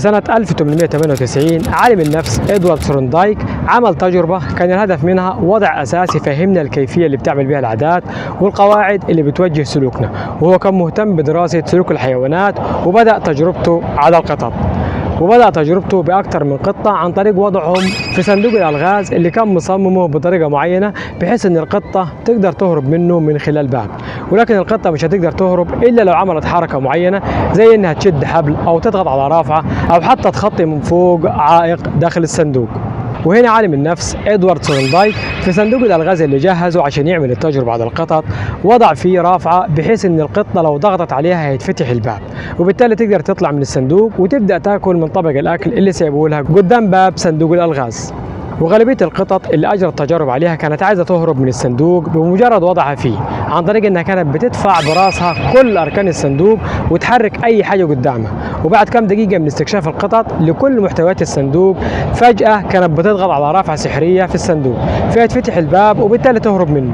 سنة 1898 عالم النفس إدوارد ثورندايك عمل تجربة كان الهدف منها وضع أساس يفهمنا الكيفية اللي بتعمل بها العادات والقواعد اللي بتوجه سلوكنا، وهو كان مهتم بدراسة سلوك الحيوانات وبدأ تجربته على القطط. وبدأ تجربته بأكثر من قطة عن طريق وضعهم في صندوق الألغاز اللي كان مصممه بطريقة معينة بحيث إن القطة تقدر تهرب منه من خلال باب، ولكن القطة مش هتقدر تهرب إلا لو عملت حركة معينة زي إنها تشد حبل أو تضغط على رافعة أو حتى تخطي من فوق عائق داخل الصندوق. وهنا عالم النفس إدوارد ثورندايك في صندوق الألغاز اللي جهزه عشان يعمل التجربة على القطط وضع فيه رافعة بحيث إن القطة لو ضغطت عليها هيتفتح الباب، وبالتالي تقدر تطلع من الصندوق وتبدأ تاكل من طبق الأكل اللي سيبوه لها قدام باب صندوق الألغاز. وغالبية القطط اللي أجرت تجارب عليها كانت عايزة تهرب من الصندوق بمجرد وضعها فيه، عن طريق إنها كانت بتدفع براسها كل أركان الصندوق وتحرك أي حاجة قدامها، وبعد كم دقيقة من استكشاف القطط لكل محتويات الصندوق فجأة كانت بتضغط على رافعة سحرية في الصندوق فيتفتح الباب وبالتالي تهرب منه.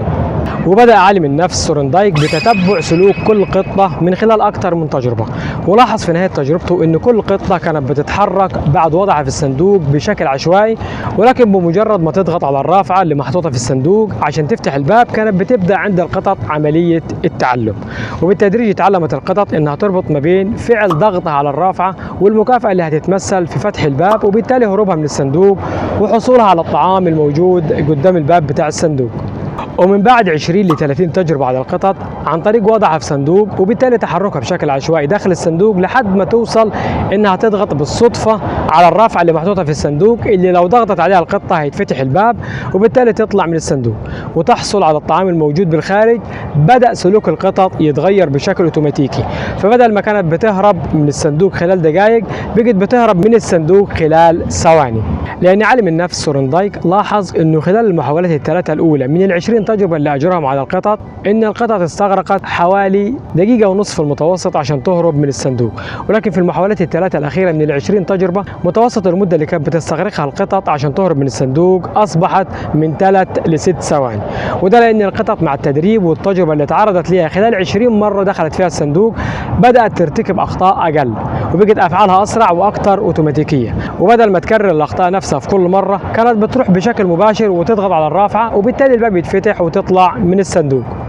وبدأ عالم النفس ثورندايك بتتبع سلوك كل قطة من خلال أكثر من تجربة، ولاحظ في نهاية تجربته إن كل قطة كانت بتتحرك بعد وضعها في الصندوق بشكل عشوائي، ولكن بمجرد ما تضغط على الرافعة اللي محطوطة في الصندوق عشان تفتح الباب كانت بتبدأ عند القطط عملية التعلم. وبالتدريج تعلمت القطط إنها تربط ما بين فعل ضغطها على الرافعة والمكافأة اللي هتتمثل في فتح الباب وبالتالي هروبها من الصندوق وحصولها على الطعام الموجود قدام الباب بتاع الصندوق. ومن بعد 20 ل 30 تجربة على القطط عن طريق وضعها في صندوق وبالتالي تحركها بشكل عشوائي داخل الصندوق لحد ما توصل انها تضغط بالصدفة على الرافعة اللي محطوطة في الصندوق اللي لو ضغطت عليها القطة هيتفتح الباب وبالتالي تطلع من الصندوق وتحصل على الطعام الموجود بالخارج. بدأ سلوك القطط يتغير بشكل اوتوماتيكي، فبدل ما كانت بتهرب من الصندوق خلال دقائق بقت بتهرب من الصندوق خلال ثواني، لأن عالم النفس ثورندايك لاحظ انه خلال المحاولات الثلاثة الأولى من ال20 تجربة اللي أجراهم على القطط إن القطط استغرقت حوالي دقيقة ونصف في المتوسط عشان تهرب من الصندوق، ولكن في المحاولات الثلاثة الأخيرة من ال20 تجربة متوسط المدة اللي كانت بتستغرقها القطط عشان تهرب من الصندوق أصبحت من 3 ل 6 ثواني. وده لأن القطط مع التدريب والتجربة اللي تعرضت ليها خلال 20 مرة دخلت فيها الصندوق بدأت ترتكب أخطاء أقل وبقت أفعالها أسرع وأكثر أوتوماتيكية، وبدل ما تكرر الأخطاء نفسها في كل مرة كانت بتروح بشكل مباشر وتضغط على الرافعة وبالتالي الباب يتفتح وتطلع من الصندوق.